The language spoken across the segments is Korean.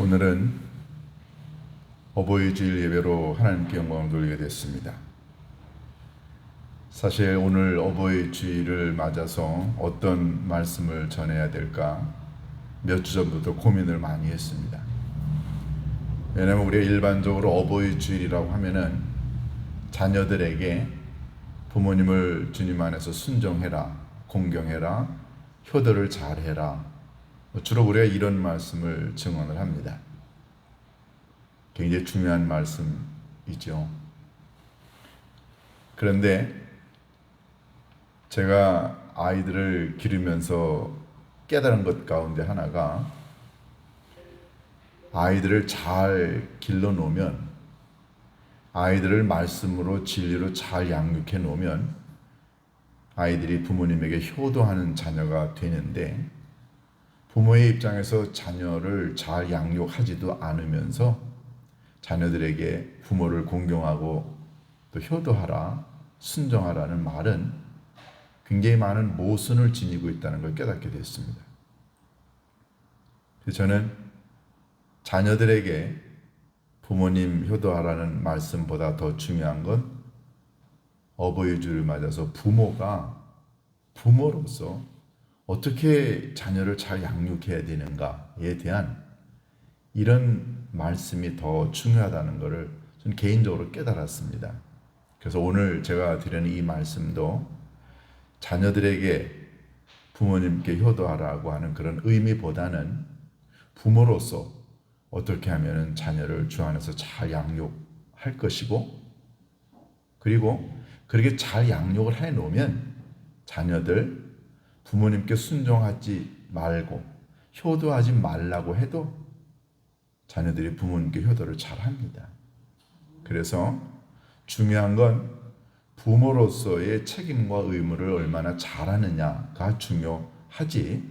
오늘은 어버이 주일 예배로 하나님께 영광을 돌리게 됐습니다. 사실 오늘 어버이 주일을 맞아서 어떤 말씀을 전해야 될까 몇 주 전부터 고민을 많이 했습니다. 왜냐하면 우리가 일반적으로 어버이 주일이라고 하면은 자녀들에게 부모님을 주님 안에서 순종해라, 공경해라, 효도를 잘해라, 주로 우리가 이런 말씀을 증언을 합니다. 굉장히 중요한 말씀이죠. 그런데 제가 아이들을 기르면서 깨달은 것 가운데 하나가, 아이들을 잘 길러 놓으면, 아이들을 말씀으로 진리로 잘 양육해 놓으면 아이들이 부모님에게 효도하는 자녀가 되는데, 부모의 입장에서 자녀를 잘 양육하지도 않으면서 자녀들에게 부모를 공경하고 또 효도하라, 순종하라는 말은 굉장히 많은 모순을 지니고 있다는 걸 깨닫게 됐습니다. 그래서 저는 자녀들에게 부모님 효도하라는 말씀보다 더 중요한 건 어버이 주를 맞아서 부모로서 어떻게 자녀를 잘 양육해야 되는가에 대한 이런 말씀이 더 중요하다는 것을 저는 개인적으로 깨달았습니다. 그래서 오늘 제가 드리는 이 말씀도 자녀들에게 부모님께 효도하라고 하는 그런 의미보다는 부모로서 어떻게 하면 자녀를 주 안에서 잘 양육할 것이고, 그리고 그렇게 잘 양육을 해 놓으면 자녀들 부모님께 순종하지 말고 효도하지 말라고 해도 자녀들이 부모님께 효도를 잘 합니다. 그래서 중요한 건 부모로서의 책임과 의무를 얼마나 잘하느냐가 중요하지,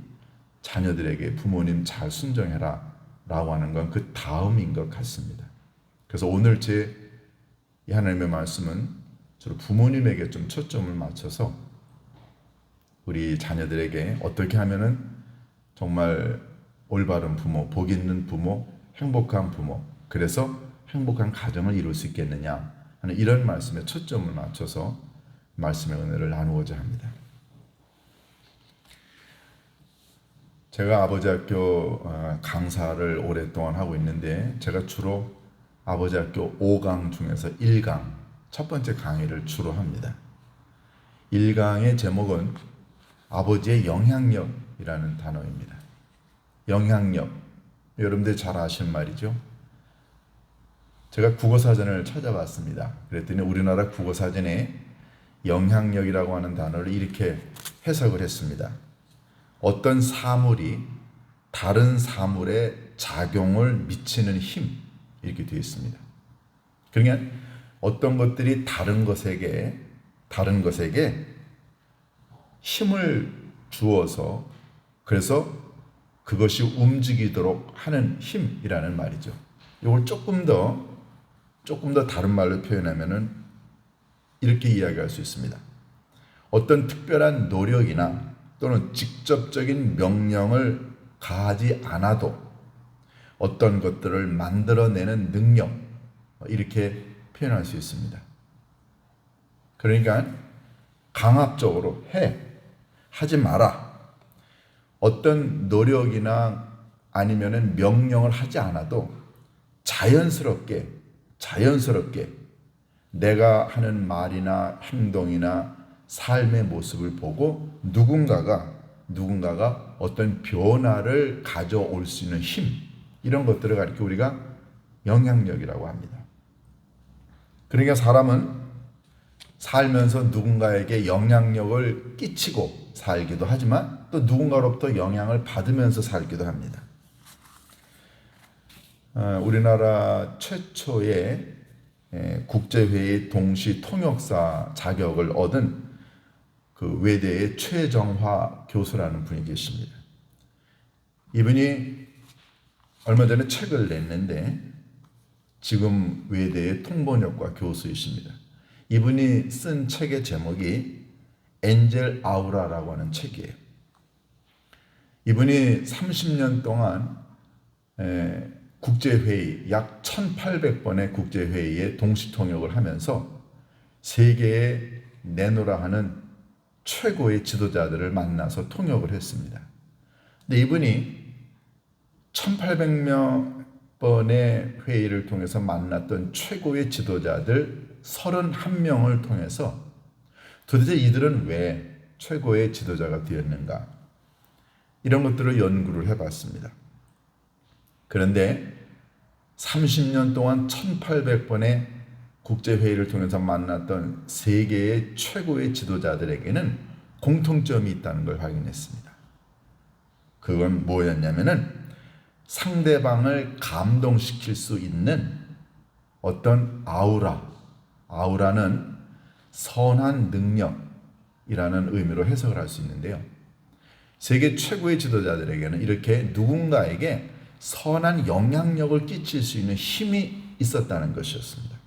자녀들에게 부모님 잘 순종해라 라고 하는 건 그 다음인 것 같습니다. 그래서 오늘 제 하나님의 말씀은 주로 부모님에게 좀 초점을 맞춰서 우리 자녀들에게 어떻게 하면은 정말 올바른 부모, 복 있는 부모, 행복한 부모, 그래서 행복한 가정을 이룰 수 있겠느냐 하는 이런 말씀에 초점을 맞춰서 말씀의 은혜를 나누고자 합니다. 제가 아버지 학교 강사를 오랫동안 하고 있는데, 제가 주로 아버지 학교 5강 중에서 1강, 첫 번째 강의를 주로 합니다. 1강의 제목은 아버지의 영향력이라는 단어입니다. 영향력, 여러분들 잘 아시는 말이죠. 제가 국어사전을 찾아봤습니다. 그랬더니 우리나라 국어사전에 영향력이라고 하는 단어를 이렇게 해석을 했습니다. 어떤 사물이 다른 사물에 작용을 미치는 힘, 이렇게 되어 있습니다. 그러니까 어떤 것들이 다른 것에게 힘을 주어서, 그래서 그것이 움직이도록 하는 힘이라는 말이죠. 이걸 조금 더 다른 말로 표현하면은 이렇게 이야기할 수 있습니다. 어떤 특별한 노력이나 또는 직접적인 명령을 가하지 않아도 어떤 것들을 만들어내는 능력, 이렇게 표현할 수 있습니다. 그러니까 강압적으로 하지 마라, 어떤 노력이나 아니면은 명령을 하지 않아도 자연스럽게 내가 하는 말이나 행동이나 삶의 모습을 보고 누군가가 어떤 변화를 가져올 수 있는 힘, 이런 것들을 가리켜 우리가 영향력이라고 합니다. 그러니까 사람은 살면서 누군가에게 영향력을 끼치고 살기도 하지만 또 누군가로부터 영향을 받으면서 살기도 합니다. 우리나라 최초의 국제회의 동시 통역사 자격을 얻은 그 외대의 최정화 교수라는 분이 계십니다. 이분이 얼마 전에 책을 냈는데 지금 외대의 통번역과 교수이십니다. 이분이 쓴 책의 제목이 엔젤 아우라라고 하는 책이에요. 이분이 30년 동안 국제회의, 약 1800번의 국제회의에 동시 통역을 하면서 세계에 내놓으라 하는 최고의 지도자들을 만나서 통역을 했습니다. 근데 이분이 1800번의 회의를 통해서 만났던 최고의 지도자들 31명을 통해서 도대체 이들은 왜 최고의 지도자가 되었는가? 이런 것들을 연구를 해봤습니다. 그런데 30년 동안 1800번의 국제회의를 통해서 만났던 세계의 최고의 지도자들에게는 공통점이 있다는 걸 확인했습니다. 그건 뭐였냐면은 상대방을 감동시킬 수 있는 어떤 아우라는 선한 능력이라는 의미로 해석을 할 수 있는데요. 세계 최고의 지도자들에게는 이렇게 누군가에게 선한 영향력을 끼칠 수 있는 힘이 있었다는 것이었습니다.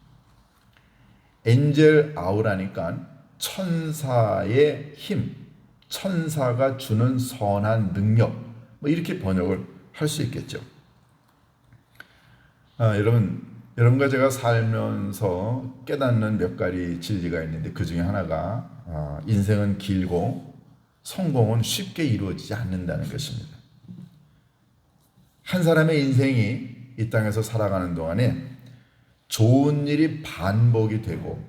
엔젤 아우라니까 천사의 힘, 천사가 주는 선한 능력, 이렇게 번역을 할 수 있겠죠. 여러분과 제가 살면서 깨닫는 몇 가지 진리가 있는데 그 중에 하나가 인생은 길고 성공은 쉽게 이루어지지 않는다는 것입니다. 한 사람의 인생이 이 땅에서 살아가는 동안에 좋은 일이 반복이 되고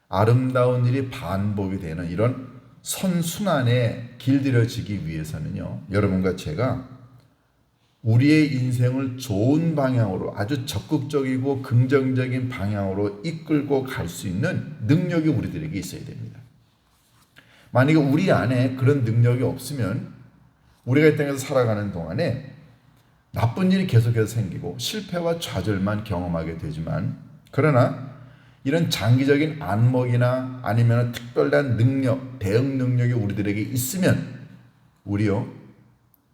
아름다운 일이 반복이 되는 이런 선순환에 길들여지기 위해서는요, 여러분과 제가 우리의 인생을 좋은 방향으로, 아주 적극적이고 긍정적인 방향으로 이끌고 갈 수 있는 능력이 우리들에게 있어야 됩니다. 만약에 우리 안에 그런 능력이 없으면 우리가 이 땅에서 살아가는 동안에 나쁜 일이 계속해서 생기고 실패와 좌절만 경험하게 되지만, 그러나 이런 장기적인 안목이나 아니면 특별한 능력, 대응 능력이 우리들에게 있으면 우리요,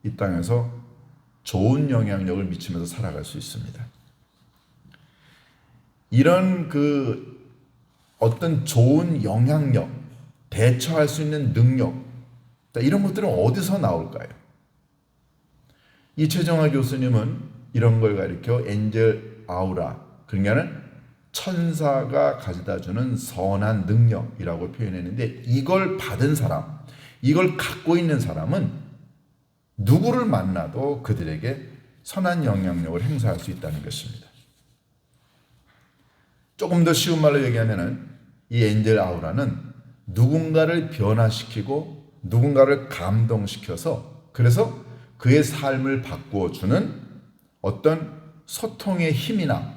이 땅에서 좋은 영향력을 미치면서 살아갈 수 있습니다. 이런 어떤 좋은 영향력, 대처할 수 있는 능력, 이런 것들은 어디서 나올까요? 이최정화 교수님은 이런 걸 가리켜 엔젤 아우라, 그러니까는 천사가 가져다주는 선한 능력이라고 표현했는데, 이걸 받은 사람, 이걸 갖고 있는 사람은 누구를 만나도 그들에게 선한 영향력을 행사할 수 있다는 것입니다. 조금 더 쉬운 말로 얘기하면은 이 엔젤 아우라는 누군가를 변화시키고 누군가를 감동시켜서 그래서 그의 삶을 바꾸어주는 어떤 소통의 힘이나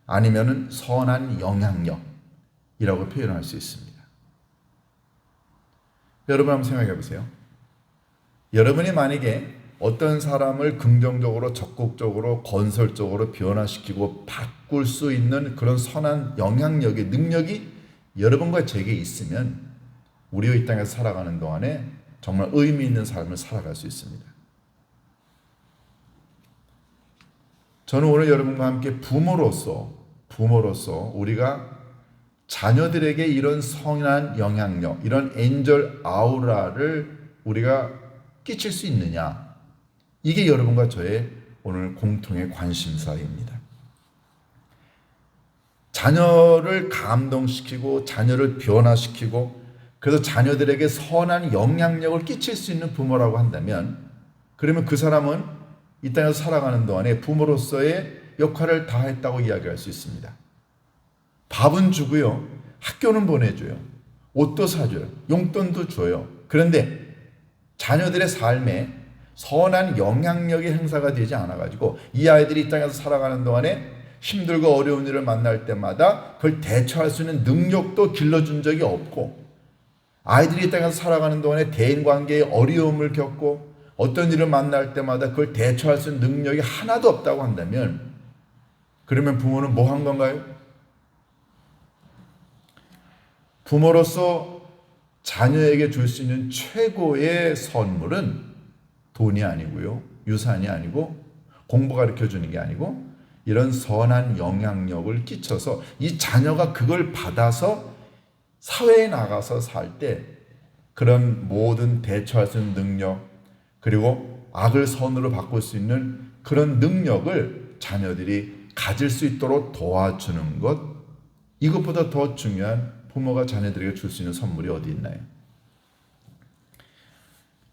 아니면은 선한 영향력이라고 표현할 수 있습니다. 여러분 한번 생각해 보세요. 여러분이 만약에 어떤 사람을 긍정적으로, 적극적으로, 건설적으로 변화시키고 바꿀 수 있는 그런 선한 영향력의 능력이 여러분과 제게 있으면 우리가 이 땅에서 살아가는 동안에 정말 의미 있는 삶을 살아갈 수 있습니다. 저는 오늘 여러분과 함께 부모로서 우리가 자녀들에게 이런 선한 영향력, 이런 엔젤 아우라를 우리가 끼칠 수 있느냐, 이게 여러분과 저의 오늘 공통의 관심사입니다. 자녀를 감동시키고 자녀를 변화시키고 그래서 자녀들에게 선한 영향력을 끼칠 수 있는 부모라고 한다면, 그러면 그 사람은 이 땅에서 살아가는 동안에 부모로서의 역할을 다했다고 이야기할 수 있습니다. 밥은 주고요, 학교는 보내줘요, 옷도 사줘요, 용돈도 줘요. 그런데 자녀들의 삶에 선한 영향력의 행사가 되지 않아가지고 이 아이들이 이 땅에서 살아가는 동안에 힘들고 어려운 일을 만날 때마다 그걸 대처할 수 있는 능력도 길러준 적이 없고, 아이들이 이 땅에서 살아가는 동안에 대인관계에 어려움을 겪고 어떤 일을 만날 때마다 그걸 대처할 수 있는 능력이 하나도 없다고 한다면, 그러면 부모는 뭐 한 건가요? 부모로서 자녀에게 줄 수 있는 최고의 선물은 돈이 아니고요, 유산이 아니고 공부 가르쳐 주는 게 아니고 이런 선한 영향력을 끼쳐서 이 자녀가 그걸 받아서 사회에 나가서 살 때 그런 모든 대처할 수 있는 능력, 그리고 악을 선으로 바꿀 수 있는 그런 능력을 자녀들이 가질 수 있도록 도와주는 것, 이것보다 더 중요한 부모가 자녀들에게 줄 수 있는 선물이 어디 있나요?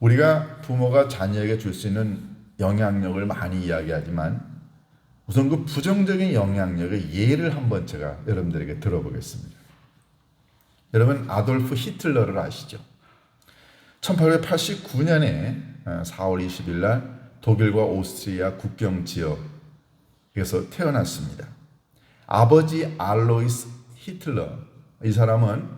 우리가 부모가 자녀에게 줄 수 있는 영향력을 많이 이야기하지만 우선 그 부정적인 영향력의 예를 한번 제가 여러분들에게 들어보겠습니다. 여러분 아돌프 히틀러를 아시죠? 1889년에 4월 20일 날 독일과 오스트리아 국경 지역에서 태어났습니다. 아버지 알로이스 히틀러, 이 사람은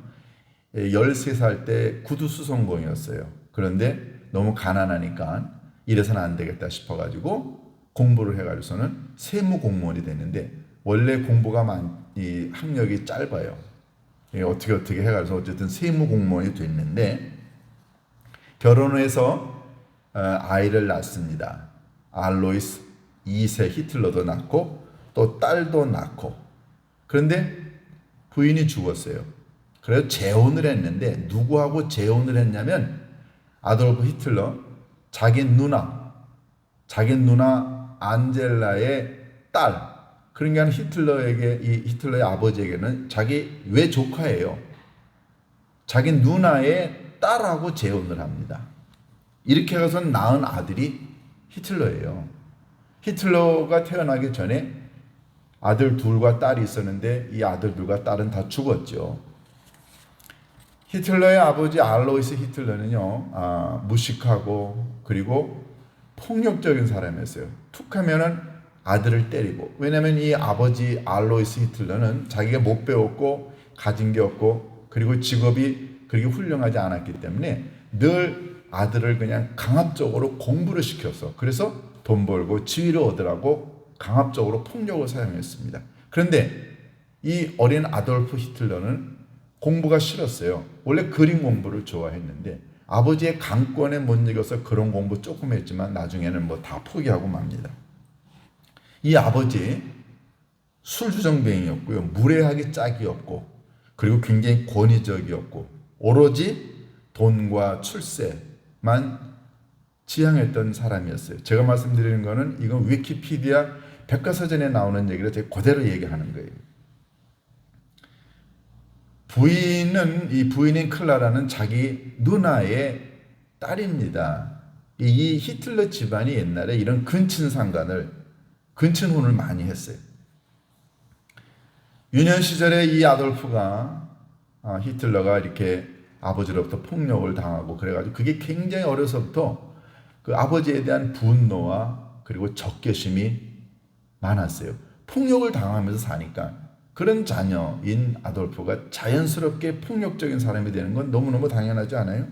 13살 때 구두 수송공이었어요. 그런데 너무 가난하니까 이래서는 안 되겠다 싶어가지고 공부를 해가지고서는 세무공무원이 됐는데, 원래 공부가 이 학력이 짧아요. 어떻게 해가지고 어쨌든 세무공무원이 됐는데, 결혼을 해서 아이를 낳습니다. 알로이스 2세 히틀러도 낳고 또 딸도 낳고. 그런데 부인이 죽었어요. 그래서 재혼을 했는데, 누구하고 재혼을 했냐면 아돌프 히틀러 자기 누나 안젤라의 딸. 그러니까 이 히틀러의 아버지에게는 자기 외조카예요. 자기 누나의 딸하고 재혼을 합니다. 이렇게 해서 낳은 아들이 히틀러예요. 히틀러가 태어나기 전에 아들 둘과 딸이 있었는데 이 아들들과 딸은 다 죽었죠. 히틀러의 아버지 알로이스 히틀러는요, 무식하고 그리고 폭력적인 사람이었어요. 툭 하면은 아들을 때리고. 왜냐하면 이 아버지 알로이스 히틀러는 자기가 못 배웠고 가진 게 없고 그리고 직업이 그렇게 훌륭하지 않았기 때문에 늘 아들을 그냥 강압적으로 공부를 시켰어. 그래서 돈 벌고 지위를 얻으라고 강압적으로 폭력을 사용했습니다. 그런데 이 어린 아돌프 히틀러는 공부가 싫었어요. 원래 그림 공부를 좋아했는데 아버지의 강권에 못 이겨서 그런 공부 조금 했지만 나중에는 뭐 다 포기하고 맙니다. 이 아버지 술주정뱅이였고요. 무례하기 짝이 없고 그리고 굉장히 권위적이었고 오로지 돈과 출세만 지향했던 사람이었어요. 제가 말씀드리는 거는 이건 위키피디아 백과사전에 나오는 얘기를 제가 그대로 얘기하는 거예요. 이 부인인 클라라는 자기 누나의 딸입니다. 이 히틀러 집안이 옛날에 이런 근친혼을 많이 했어요. 유년 시절에 이 아돌프가 히틀러가 이렇게 아버지로부터 폭력을 당하고 그래가지고 그게 굉장히 어려서부터 그 아버지에 대한 분노와 그리고 적개심이 많았어요. 폭력을 당하면서 사니까 그런 자녀인 아돌프가 자연스럽게 폭력적인 사람이 되는 건 너무너무 당연하지 않아요?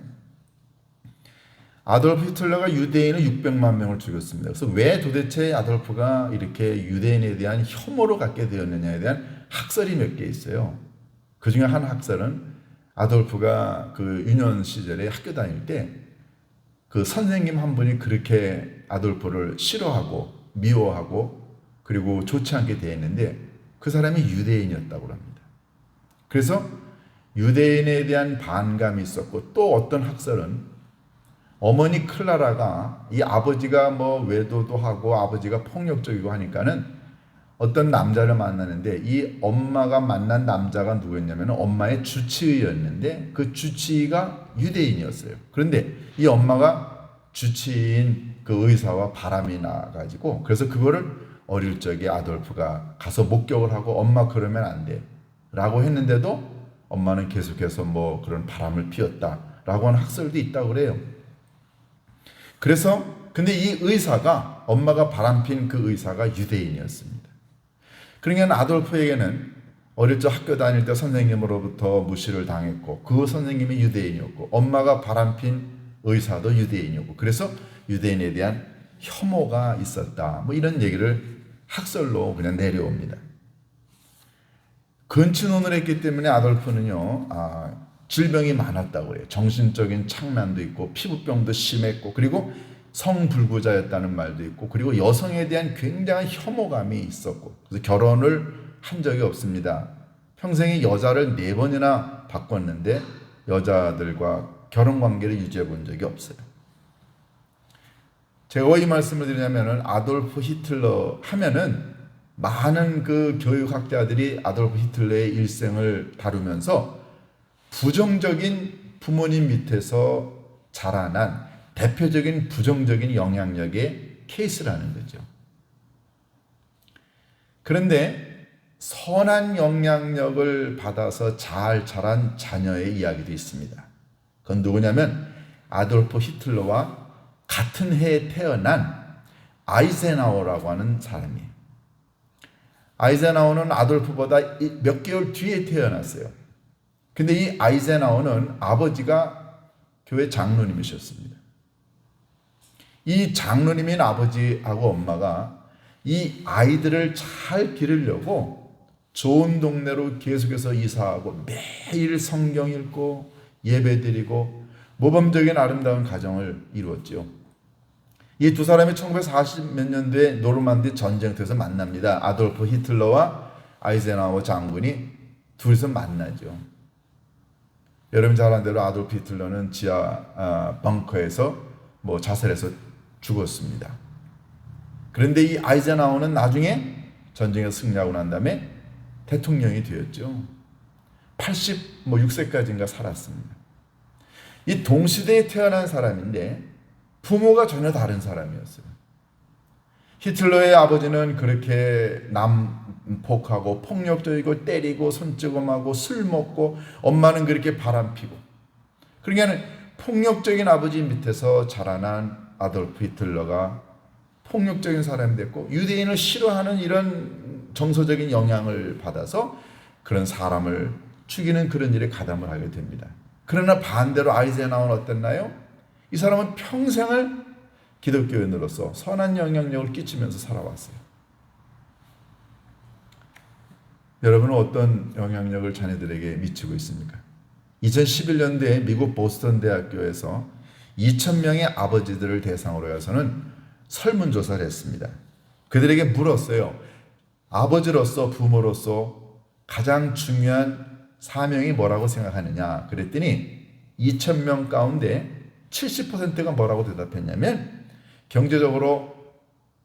아돌프 히틀러가 유대인을 600만 명을 죽였습니다. 그래서 왜 도대체 아돌프가 이렇게 유대인에 대한 혐오를 갖게 되었느냐에 대한 학설이 몇 개 있어요. 그 중에 한 학설은 아돌프가 그 유년 시절에 학교 다닐 때 그 선생님 한 분이 그렇게 아돌프를 싫어하고 미워하고 그리고 좋지 않게 대했는데 그 사람이 유대인이었다고 합니다. 그래서 유대인에 대한 반감이 있었고, 또 어떤 학설은 어머니 클라라가 이 아버지가 뭐 외도도 하고 아버지가 폭력적이고 하니까는 어떤 남자를 만나는데 이 엄마가 만난 남자가 누구였냐면 엄마의 주치의였는데 그 주치의가 유대인이었어요. 그런데 이 엄마가 주치의인 그 의사와 바람이 나가지고 그래서 그거를 어릴 적에 아돌프가 가서 목격을 하고 엄마 그러면 안 돼 라고 했는데도 엄마는 계속해서 뭐 그런 바람을 피웠다라고 하는 학설도 있다고 그래요. 그래서 근데 이 의사가 엄마가 바람핀 그 의사가 유대인이었습니다. 그러니까 아돌프에게는 어릴 적 학교 다닐 때 선생님으로부터 무시를 당했고 그 선생님이 유대인이었고 엄마가 바람핀 의사도 유대인이었고 그래서 유대인에 대한 혐오가 있었다. 뭐 이런 얘기를 학설로 그냥 내려옵니다. 근친혼을 했기 때문에 아돌프는요, 질병이 많았다고 해요. 정신적인 착란도 있고 피부병도 심했고 그리고 성불구자였다는 말도 있고 그리고 여성에 대한 굉장한 혐오감이 있었고 그래서 결혼을 한 적이 없습니다. 평생에 여자를 4번이나 바꿨는데 여자들과 결혼 관계를 유지해 본 적이 없어요. 제가 왜 이 말씀을 드리냐면은 아돌프 히틀러 하면은 많은 그 교육학자들이 아돌프 히틀러의 일생을 다루면서 부정적인 부모님 밑에서 자라난 대표적인 부정적인 영향력의 케이스라는 거죠. 그런데 선한 영향력을 받아서 잘 자란 자녀의 이야기도 있습니다. 그건 누구냐면 아돌프 히틀러와 같은 해에 태어난 아이젠하워라고 하는 사람이에요. 아이젠하워는 아돌프보다 몇 개월 뒤에 태어났어요. 근데 이 아이젠하워는 아버지가 교회 장로님이셨습니다. 이 장로님인 아버지하고 엄마가 이 아이들을 잘 기르려고 좋은 동네로 계속해서 이사하고 매일 성경 읽고 예배드리고 모범적인 아름다운 가정을 이루었지요. 이 두 사람이 1940 몇 년도에 노르만디 전쟁터에서 만납니다. 아돌프 히틀러와 아이젠하워 장군이 둘이서 만나죠. 여러분 잘 아는 대로 아돌프 히틀러는 지하 벙커에서 자살해서 죽었습니다. 그런데 이 아이젠하워는 나중에 전쟁에서 승리하고 난 다음에 대통령이 되었죠. 86세까지인가 살았습니다. 이 동시대에 태어난 사람인데 부모가 전혀 다른 사람이었어요. 히틀러의 아버지는 그렇게 난폭하고 폭력적이고 때리고 손찌검하고 술 먹고, 엄마는 그렇게 바람피고, 그러니까 폭력적인 아버지 밑에서 자라난 아돌프 히틀러가 폭력적인 사람이 됐고 유대인을 싫어하는 이런 정서적인 영향을 받아서 그런 사람을 죽이는 그런 일에 가담을 하게 됩니다. 그러나 반대로 아이젠하워는 어땠나요? 이 사람은 평생을 기독교인으로서 선한 영향력을 끼치면서 살아왔어요. 여러분은 어떤 영향력을 자녀들에게 미치고 있습니까? 2011년도에 미국 보스턴 대학교에서 2,000명의 아버지들을 대상으로 해서는 설문조사를 했습니다. 그들에게 물었어요. 아버지로서, 부모로서 가장 중요한 사명이 뭐라고 생각하느냐? 그랬더니 2,000명 가운데 70%가 뭐라고 대답했냐면 경제적으로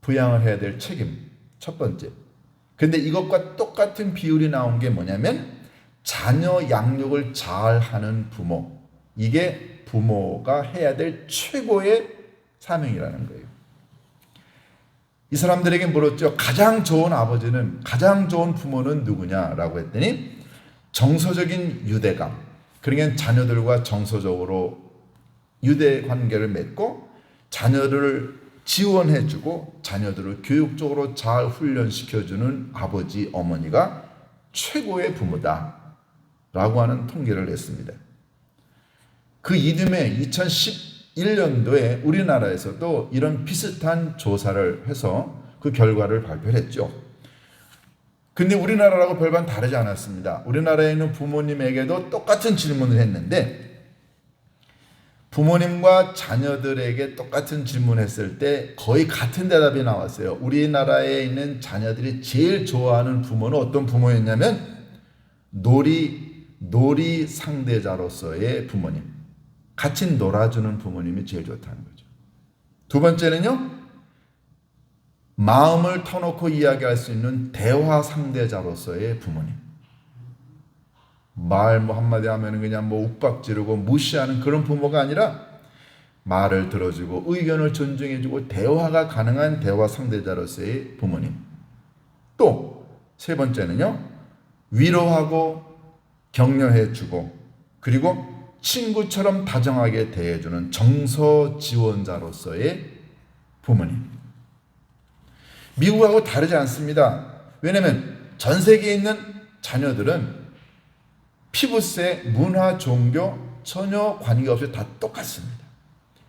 부양을 해야 될 책임, 첫 번째. 근데 이것과 똑같은 비율이 나온 게 뭐냐면 자녀 양육을 잘 하는 부모. 이게 부모가 해야 될 최고의 사명이라는 거예요. 이 사람들에게 물었죠. 가장 좋은 아버지는, 가장 좋은 부모는 누구냐라고 했더니 정서적인 유대감. 그러니까 자녀들과 정서적으로 유대 관계를 맺고 자녀들을 지원해주고 자녀들을 교육적으로 잘 훈련시켜주는 아버지, 어머니가 최고의 부모다 라고 하는 통계를 냈습니다. 그 이듬해 2011년도에 우리나라에서도 이런 비슷한 조사를 해서 그 결과를 발표했죠. 근데 우리나라라고 별반 다르지 않았습니다. 우리나라에 있는 부모님에게도 똑같은 질문을 했는데 부모님과 자녀들에게 똑같은 질문했을 때 거의 같은 대답이 나왔어요. 우리나라에 있는 자녀들이 제일 좋아하는 부모는 어떤 부모였냐면 놀이 상대자로서의 부모님. 같이 놀아주는 부모님이 제일 좋다는 거죠. 두 번째는요. 마음을 터놓고 이야기할 수 있는 대화 상대자로서의 부모님. 말 한마디 하면 그냥 욱박 지르고 무시하는 그런 부모가 아니라 말을 들어주고 의견을 존중해주고 대화가 가능한 대화 상대자로서의 부모님. 또 세 번째는요. 위로하고 격려해주고 그리고 친구처럼 다정하게 대해주는 정서 지원자로서의 부모님. 미국하고 다르지 않습니다. 왜냐하면 전 세계에 있는 자녀들은 피부색, 문화, 종교 전혀 관계없이 다 똑같습니다.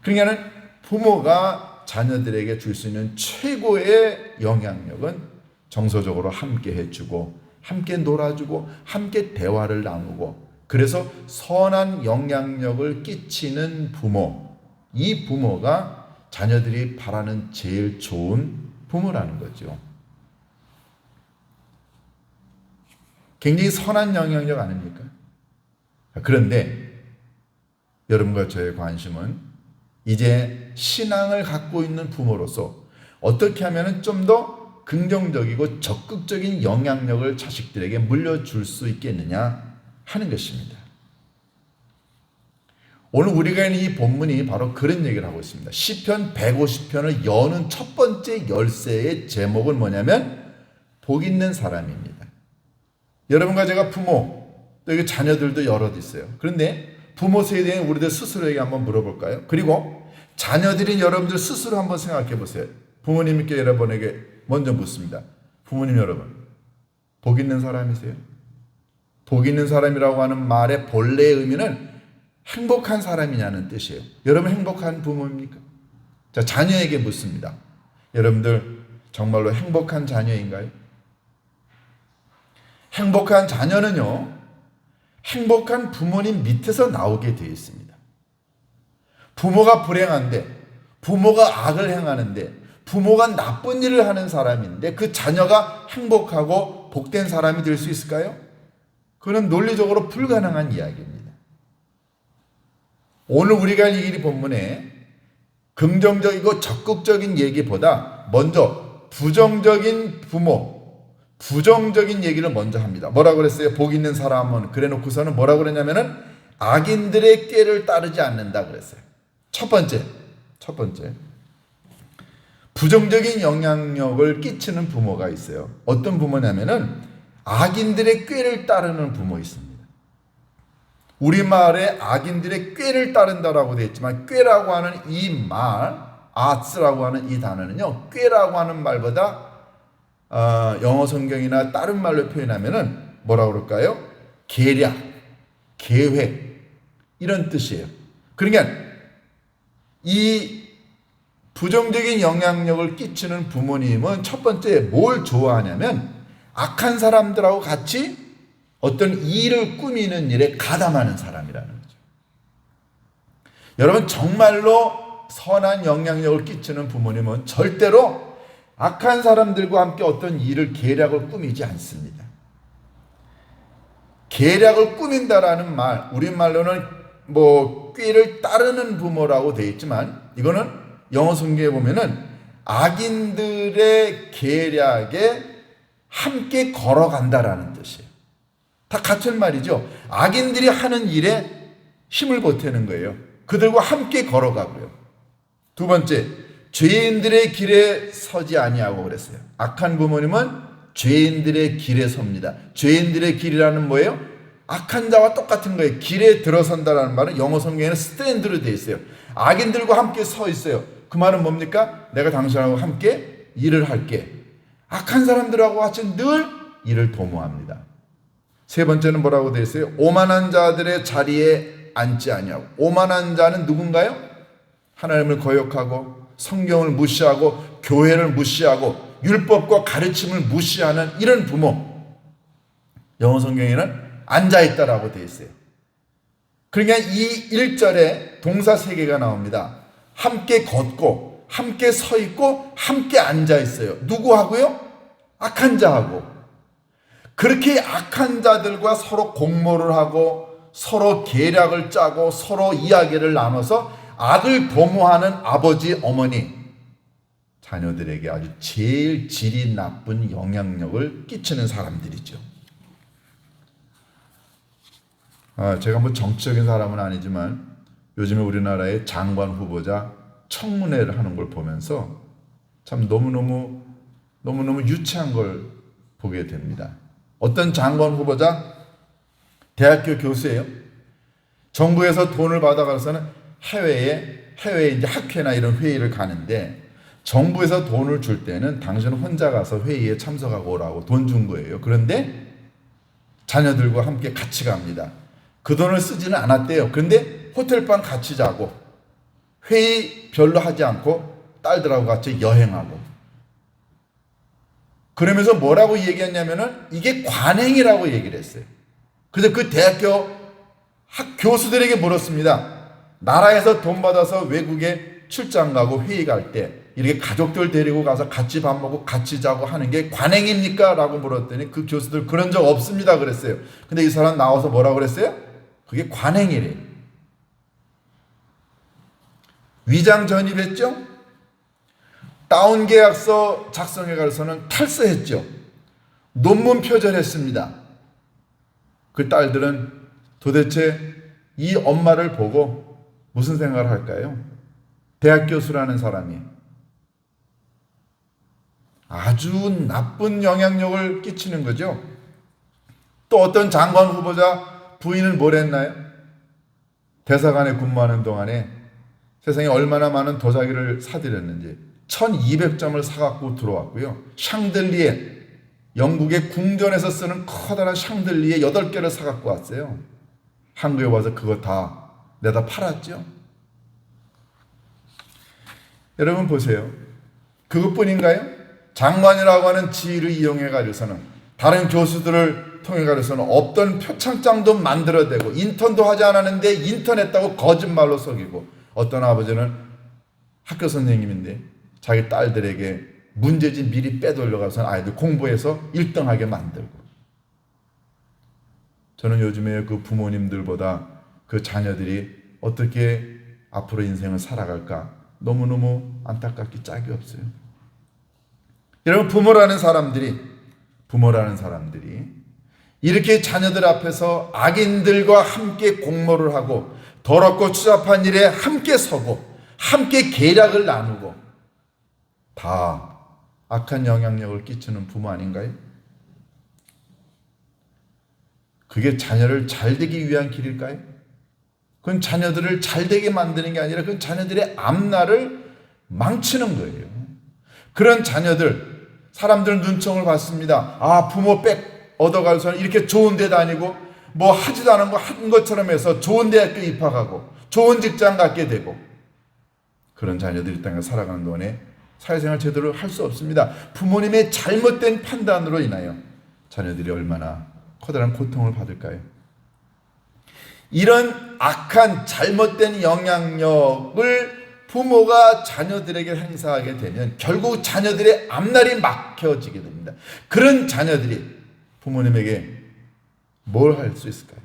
그러니까 부모가 자녀들에게 줄 수 있는 최고의 영향력은 정서적으로 함께 해주고 함께 놀아주고 함께 대화를 나누고 그래서 선한 영향력을 끼치는 부모. 이 부모가 자녀들이 바라는 제일 좋은 부모라는 거죠. 굉장히 선한 영향력 아닙니까? 그런데 여러분과 저의 관심은 이제 신앙을 갖고 있는 부모로서 어떻게 하면 좀 더 긍정적이고 적극적인 영향력을 자식들에게 물려줄 수 있겠느냐 하는 것입니다. 오늘 우리가 있는 이 본문이 바로 그런 얘기를 하고 있습니다. 시편 150편을 여는 첫 번째 열쇠의 제목은 뭐냐면 복 있는 사람입니다. 여러분과 제가 부모, 또 여기 자녀들도 여럿 있어요. 그런데 부모 세대인 우리들 스스로에게 한번 물어볼까요? 그리고 자녀들인 여러분들 스스로 한번 생각해 보세요. 부모님께 여러분에게 먼저 묻습니다. 부모님 여러분, 복 있는 사람이세요? 복 있는 사람이라고 하는 말의 본래의 의미는 행복한 사람이냐는 뜻이에요. 여러분 행복한 부모입니까? 자, 자녀에게 묻습니다. 여러분들 정말로 행복한 자녀인가요? 행복한 자녀는요, 행복한 부모님 밑에서 나오게 되어 있습니다. 부모가 불행한데, 부모가 악을 행하는데, 부모가 나쁜 일을 하는 사람인데 그 자녀가 행복하고 복된 사람이 될 수 있을까요? 그건 논리적으로 불가능한 이야기입니다. 오늘 우리가 읽은 본문에 긍정적이고 적극적인 얘기보다 먼저 부정적인 부모, 부정적인 얘기를 먼저 합니다. 뭐라고 그랬어요? 복 있는 사람은 그래 놓고서는 뭐라고 그랬냐면은 악인들의 꾀를 따르지 않는다 그랬어요. 첫 번째 부정적인 영향력을 끼치는 부모가 있어요. 어떤 부모냐면은 악인들의 꾀를 따르는 부모 있습니다. 우리말에 악인들의 꾀를 따른다라고 되어 있지만 꾀라고 하는 이 말, 아츠라고 하는 이 단어는요, 꾀라고 하는 말보다 영어 성경이나 다른 말로 표현하면은 뭐라고 그럴까요? 계략, 계획 이런 뜻이에요. 그러니까 이 부정적인 영향력을 끼치는 부모님은 첫 번째 뭘 좋아하냐면 악한 사람들하고 같이 어떤 일을 꾸미는 일에 가담하는 사람이라는 거죠. 여러분 정말로 선한 영향력을 끼치는 부모님은 절대로 악한 사람들과 함께 어떤 일을 계략을 꾸미지 않습니다. 계략을 꾸민다라는 말, 우리말로는 꾀를 따르는 부모라고 되어 있지만 이거는 영어 성경에 보면은 악인들의 계략에 함께 걸어간다라는 뜻이에요. 다 같은 말이죠. 악인들이 하는 일에 힘을 보태는 거예요. 그들과 함께 걸어가고요. 두 번째, 죄인들의 길에 서지 아니하고 그랬어요. 악한 부모님은 죄인들의 길에 섭니다. 죄인들의 길이라는 뭐예요? 악한 자와 똑같은 거예요. 길에 들어선다라는 말은 영어 성경에는 스탠드로 되어 있어요. 악인들과 함께 서 있어요. 그 말은 뭡니까? 내가 당신하고 함께 일을 할게. 악한 사람들하고 같이 늘 일을 도모합니다. 세 번째는 뭐라고 되어 있어요? 오만한 자들의 자리에 앉지 아니하고. 오만한 자는 누군가요? 하나님을 거역하고 성경을 무시하고 교회를 무시하고 율법과 가르침을 무시하는 이런 부모. 영어 성경에는 앉아있다라고 되어 있어요. 그러니까 이 1절에 동사 3개가 나옵니다. 함께 걷고 함께 서 있고 함께 앉아 있어요. 누구하고요? 악한 자하고. 그렇게 악한 자들과 서로 공모를 하고 서로 계략을 짜고 서로 이야기를 나눠서 악을 도모하는 아버지, 어머니, 자녀들에게 아주 제일 질이 나쁜 영향력을 끼치는 사람들이죠. 제가 정치적인 사람은 아니지만 요즘에 우리나라의 장관 후보자 청문회를 하는 걸 보면서 참 너무너무 유치한 걸 보게 됩니다. 어떤 장관 후보자 대학교 교수예요. 정부에서 돈을 받아가서는 해외에 이제 학회나 이런 회의를 가는데 정부에서 돈을 줄 때는 당신 혼자 가서 회의에 참석하고 오라고 돈 준 거예요. 그런데 자녀들과 함께 같이 갑니다. 그 돈을 쓰지는 않았대요. 그런데 호텔방 같이 자고 회의 별로 하지 않고 딸들하고 같이 여행하고 그러면서 뭐라고 얘기했냐면은 이게 관행이라고 얘기를 했어요. 그래서 그 대학교 교수들에게 물었습니다. 나라에서 돈 받아서 외국에 출장 가고 회의 갈 때 이렇게 가족들 데리고 가서 같이 밥 먹고 같이 자고 하는 게 관행입니까? 라고 물었더니 그 교수들 그런 적 없습니다 그랬어요. 근데 이 사람 나와서 뭐라고 그랬어요? 그게 관행이래요. 위장 전입했죠? 다운 계약서 작성해 가서는 탈서했죠. 논문 표절했습니다. 그 딸들은 도대체 이 엄마를 보고 무슨 생각을 할까요? 대학 교수라는 사람이 아주 나쁜 영향력을 끼치는 거죠. 또 어떤 장관 후보자 부인은 뭘 했나요? 대사관에 근무하는 동안에 세상에 얼마나 많은 도자기를 사들였는지 1200점을 사갖고 들어왔고요. 샹들리에, 영국의 궁전에서 쓰는 커다란 샹들리에 8개를 사갖고 왔어요. 한국에 와서 그거 다 내다 팔았죠. 여러분 보세요. 그것뿐인가요? 장관이라고 하는 지위를 이용해 가지고서는 다른 교수들을 통해 가지고서는 없던 표창장도 만들어대고 인턴도 하지 않았는데 인턴했다고 거짓말로 속이고, 어떤 아버지는 학교 선생님인데 자기 딸들에게 문제집 미리 빼돌려가서 아이들 공부해서 1등하게 만들고. 저는 요즘에 그 부모님들보다 그 자녀들이 어떻게 앞으로 인생을 살아갈까 너무너무 안타깝기 짝이 없어요. 여러분, 부모라는 사람들이 이렇게 자녀들 앞에서 악인들과 함께 공모를 하고 더럽고 추잡한 일에 함께 서고 함께 계략을 나누고, 다 악한 영향력을 끼치는 부모 아닌가요? 그게 자녀를 잘되기 위한 길일까요? 그건 자녀들을 잘되게 만드는 게 아니라 그건 자녀들의 앞날을 망치는 거예요. 그런 자녀들, 사람들 눈총을 받습니다. 아, 부모 백 얻어가서는 이렇게 좋은 데 다니고 뭐 하지도 않은 거 한 것처럼 해서 좋은 대학교 입학하고 좋은 직장 갖게 되고, 그런 자녀들이 땅에 살아가는 동안에 사회생활 제대로 할 수 없습니다. 부모님의 잘못된 판단으로 인하여 자녀들이 얼마나 커다란 고통을 받을까요? 이런 악한 잘못된 영향력을 부모가 자녀들에게 행사하게 되면 결국 자녀들의 앞날이 막혀지게 됩니다. 그런 자녀들이 부모님에게 뭘 할 수 있을까요?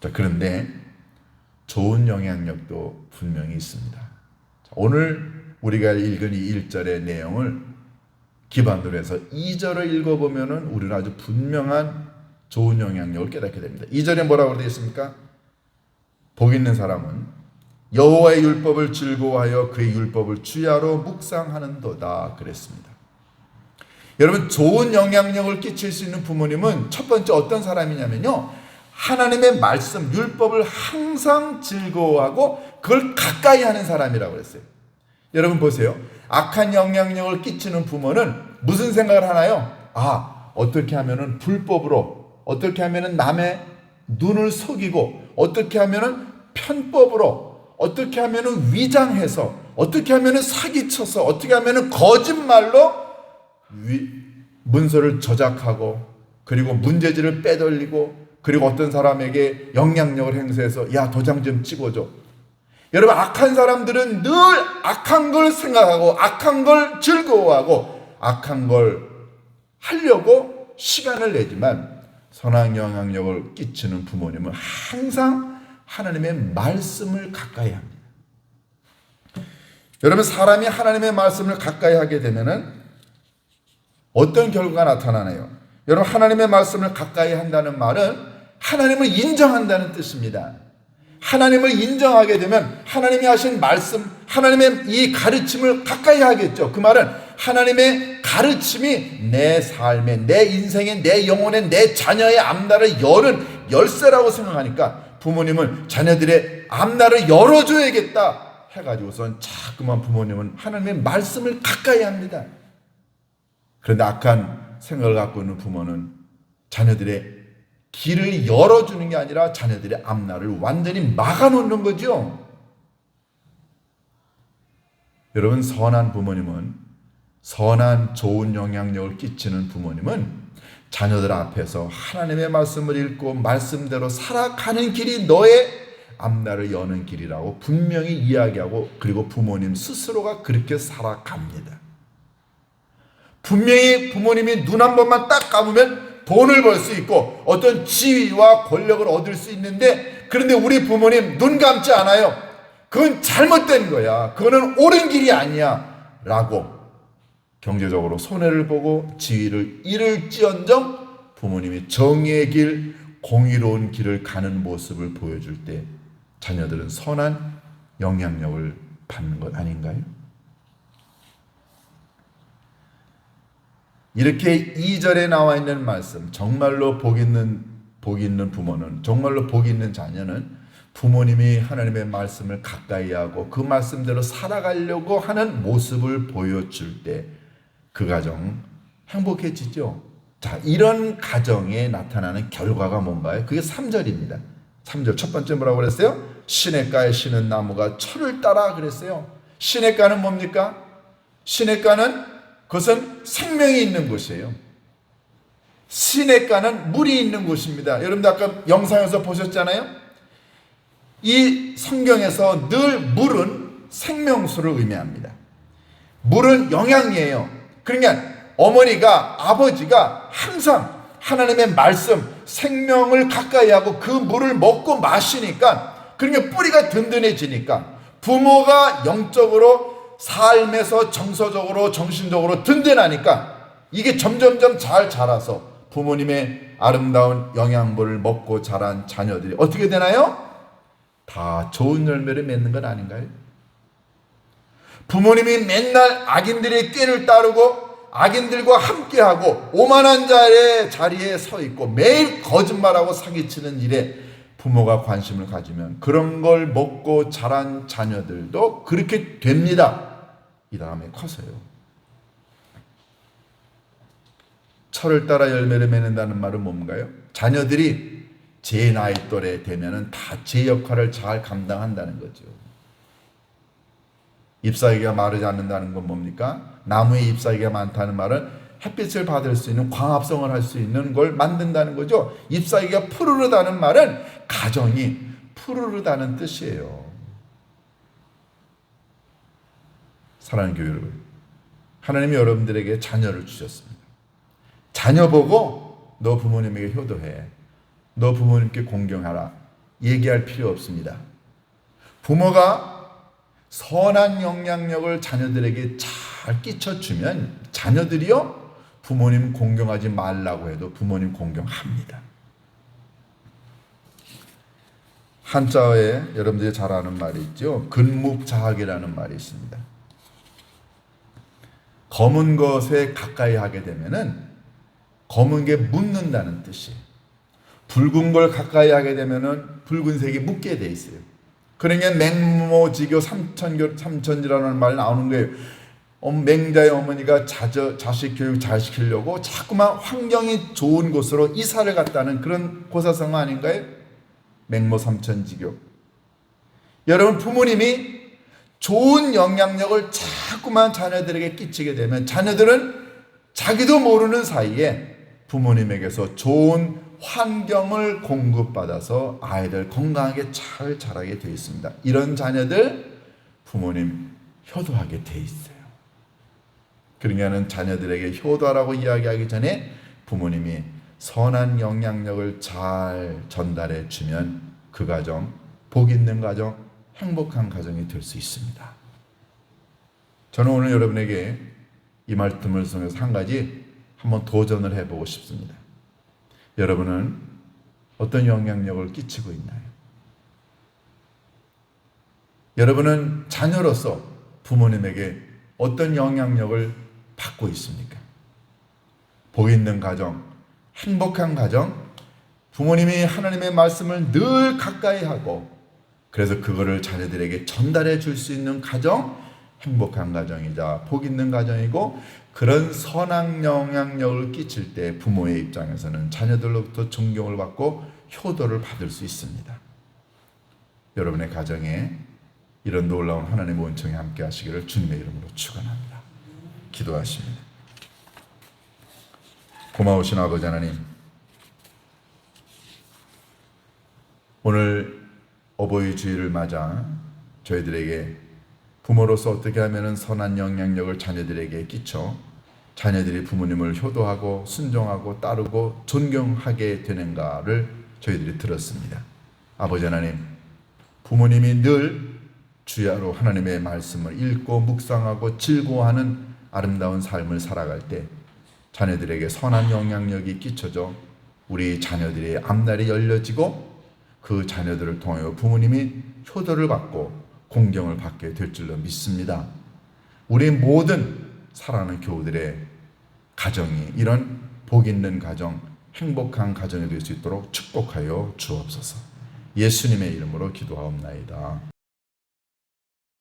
자, 그런데 좋은 영향력도 분명히 있습니다. 자, 오늘 우리가 읽은 이 1절의 내용을 기반으로 해서 2절을 읽어보면 우리는 아주 분명한 좋은 영향력을 깨닫게 됩니다. 2절에 뭐라고 되어 있습니까? 복 있는 사람은 여호와의 율법을 즐거워하여 그의 율법을 주야로 묵상하는도다 그랬습니다. 여러분, 좋은 영향력을 끼칠 수 있는 부모님은 첫 번째 어떤 사람이냐면요, 하나님의 말씀, 율법을 항상 즐거워하고 그걸 가까이 하는 사람이라고 그랬어요. 여러분 보세요. 악한 영향력을 끼치는 부모는 무슨 생각을 하나요? 아, 어떻게 하면은 불법으로, 어떻게 하면은 남의 눈을 속이고, 어떻게 하면은 편법으로, 어떻게 하면은 위장해서, 어떻게 하면은 사기쳐서, 어떻게 하면은 거짓말로 문서를 저작하고, 그리고 문제지를 빼돌리고, 그리고 어떤 사람에게 영향력을 행사해서 야, 도장 좀 찍어줘. 여러분, 악한 사람들은 늘 악한 걸 생각하고 악한 걸 즐거워하고 악한 걸 하려고 시간을 내지만, 선한 영향력을 끼치는 부모님은 항상 하나님의 말씀을 가까이 합니다. 여러분, 사람이 하나님의 말씀을 가까이 하게 되면은 어떤 결과가 나타나나요? 여러분, 하나님의 말씀을 가까이 한다는 말은 하나님을 인정한다는 뜻입니다. 하나님을 인정하게 되면 하나님이 하신 말씀, 하나님의 이 가르침을 가까이 하겠죠. 그 말은 하나님의 가르침이 내 삶에, 내 인생에, 내 영혼에, 내 자녀의 앞날을 여는 열쇠라고 생각하니까 부모님은 자녀들의 앞날을 열어줘야겠다 해가지고선 자꾸만 부모님은 하나님의 말씀을 가까이 합니다. 그런데 악한 생각을 갖고 있는 부모는 자녀들의 길을 열어주는 게 아니라 자녀들의 앞날을 완전히 막아놓는 거죠. 여러분, 선한 부모님은, 선한 좋은 영향력을 끼치는 부모님은 자녀들 앞에서 하나님의 말씀을 읽고 말씀대로 살아가는 길이 너의 앞날을 여는 길이라고 분명히 이야기하고, 그리고 부모님 스스로가 그렇게 살아갑니다. 분명히 부모님이 눈 한 번만 딱 감으면 돈을 벌 수 있고 어떤 지위와 권력을 얻을 수 있는데, 그런데 우리 부모님 눈 감지 않아요. 그건 잘못된 거야. 그거는 옳은 길이 아니야. 라고 경제적으로 손해를 보고 지위를 잃을지언정 부모님이 정의의 길, 공의로운 길을 가는 모습을 보여줄 때 자녀들은 선한 영향력을 받는 것 아닌가요? 이렇게 2절에 나와 있는 말씀, 정말로 복 있는 부모는, 정말로 복 있는 자녀는 부모님이 하나님의 말씀을 가까이 하고 그 말씀대로 살아가려고 하는 모습을 보여줄 때 그 가정 행복해지죠. 자, 이런 가정에 나타나는 결과가 뭔가요? 그게 3절입니다. 3절 첫 번째 뭐라고 그랬어요? 시냇가에 심은 나무가 철을 따라 그랬어요. 시냇가는 뭡니까? 시냇가는 그것은 생명이 있는 곳이에요. 시냇가는 물이 있는 곳입니다. 여러분들 아까 영상에서 보셨잖아요. 이 성경에서 늘 물은 생명수를 의미합니다. 물은 영양이에요. 그러니까 어머니가, 아버지가 항상 하나님의 말씀, 생명을 가까이 하고 그 물을 먹고 마시니까, 그러니까 뿌리가 든든해지니까 부모가 영적으로 삶에서 정서적으로 정신적으로 든든하니까 이게 점점점 잘 자라서 부모님의 아름다운 영양분을 먹고 자란 자녀들이 어떻게 되나요? 다 좋은 열매를 맺는 건 아닌가요? 부모님이 맨날 악인들의 꾀를 따르고 악인들과 함께하고 오만한 자의 자리에 서 있고 매일 거짓말하고 사기치는 일에 부모가 관심을 가지면 그런 걸 먹고 자란 자녀들도 그렇게 됩니다. 이 다음에 커서요. 철을 따라 열매를 맺는다는 말은 뭔가요? 자녀들이 제 나이 또래 되면은 다 제 역할을 잘 감당한다는 거죠. 잎사귀가 마르지 않는다는 건 뭡니까? 나무에 잎사귀가 많다는 말은 햇빛을 받을 수 있는 광합성을 할 수 있는 걸 만든다는 거죠. 잎사귀가 푸르르다는 말은 가정이 푸르르다는 뜻이에요. 사랑하는 교회 여러분, 하나님이 여러분들에게 자녀를 주셨습니다. 자녀 보고 너 부모님에게 효도해, 너 부모님께 공경하라 얘기할 필요 없습니다. 부모가 선한 영향력을 자녀들에게 잘 끼쳐주면 자녀들이요 부모님 공경하지 말라고 해도 부모님 공경합니다. 한자어에 여러분들이 잘 아는 말이 있죠. 근묵자학이라는 말이 있습니다. 검은 것에 가까이 하게 되면은 검은 게 묻는다는 뜻이에요. 붉은 걸 가까이 하게 되면은 붉은색이 묻게 돼 있어요. 그러니까 맹모지교 삼천지라는 말 나오는 거예요. 맹자의 어머니가 자식 교육 잘 시키려고 자꾸만 환경이 좋은 곳으로 이사를 갔다는 그런 고사성 아닌가요? 맹모 삼천지교. 여러분 부모님이 좋은 영향력을 자꾸만 자녀들에게 끼치게 되면 자녀들은 자기도 모르는 사이에 부모님에게서 좋은 환경을 공급받아서 아이들 건강하게 잘 자라게 되어 있습니다. 이런 자녀들 부모님 효도하게 되어 있어요. 그러니까 자녀들에게 효도하라고 이야기하기 전에 부모님이 선한 영향력을 잘 전달해 주면 그 가정, 복 있는 가정, 행복한 가정이 될 수 있습니다. 저는 오늘 여러분에게 이 말씀을 통해서 한 가지 한번 도전을 해보고 싶습니다. 여러분은 어떤 영향력을 끼치고 있나요? 여러분은 자녀로서 부모님에게 어떤 영향력을 받고 있습니까? 복 있는 가정, 행복한 가정, 부모님이 하나님의 말씀을 늘 가까이 하고 그래서 그거를 자녀들에게 전달해 줄 수 있는 가정, 행복한 가정이자 복 있는 가정이고 그런 선한 영향력을 끼칠 때 부모의 입장에서는 자녀들로부터 존경을 받고 효도를 받을 수 있습니다. 여러분의 가정에 이런 놀라운 하나님의 은총이 함께 하시기를 주님의 이름으로 축원합니다. 기도하십니다. 고마우신 아버지 하나님, 오늘 어버이 주일을 맞아 저희들에게 부모로서 어떻게 하면 선한 영향력을 자녀들에게 끼쳐 자녀들이 부모님을 효도하고 순종하고 따르고 존경하게 되는가를 저희들이 들었습니다. 아버지 하나님, 부모님이 늘 주야로 하나님의 말씀을 읽고 묵상하고 즐거워하는 아름다운 삶을 살아갈 때 자녀들에게 선한 영향력이 끼쳐져 우리 자녀들의 앞날이 열려지고 그 자녀들을 통하여 부모님이 효도를 받고 공경을 받게 될 줄로 믿습니다. 우리 모든 사랑하는 교우들의 가정이 이런 복 있는 가정, 행복한 가정이 될 수 있도록 축복하여 주옵소서. 예수님의 이름으로 기도하옵나이다.